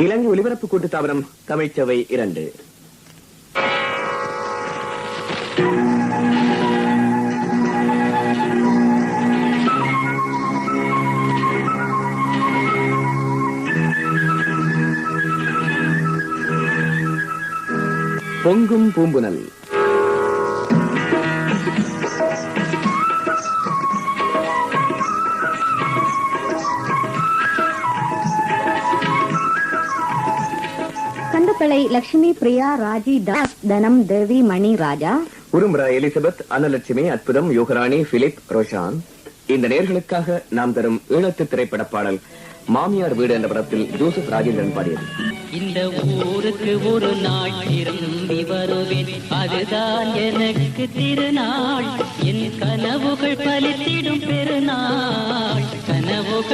இலங்கை ஒலிபரப்பு கூட்டுத்தாபனம் தமிழ்ச்சவை 2. பொங்கும் பூம்புனல். கண்டுப்பளை லட்சுமி, பிரியா, ராஜி, தாஸ், தனம், தேவி, மணி, ராஜா, உரும்புரா, எலிசபெத், அன்னலட்சுமி, அற்புதம், யோகராணி, பிலிப், ரோஷான். இந்த நேர்களுக்காக நாம் தரும் ஈழத்து திரைப்பட பாடல் மாமியார் வீடு என்ற படத்தில் ஜோசப் ராஜேந்திரன் பாடியது. இந்த ஊருக்கு ஒரு நாள் திரும்பி வருவேன், அதுதான் எனக்கு திருநாள். என் கனவுகள் பலித்திடும் பெருநாள், கனவுகள்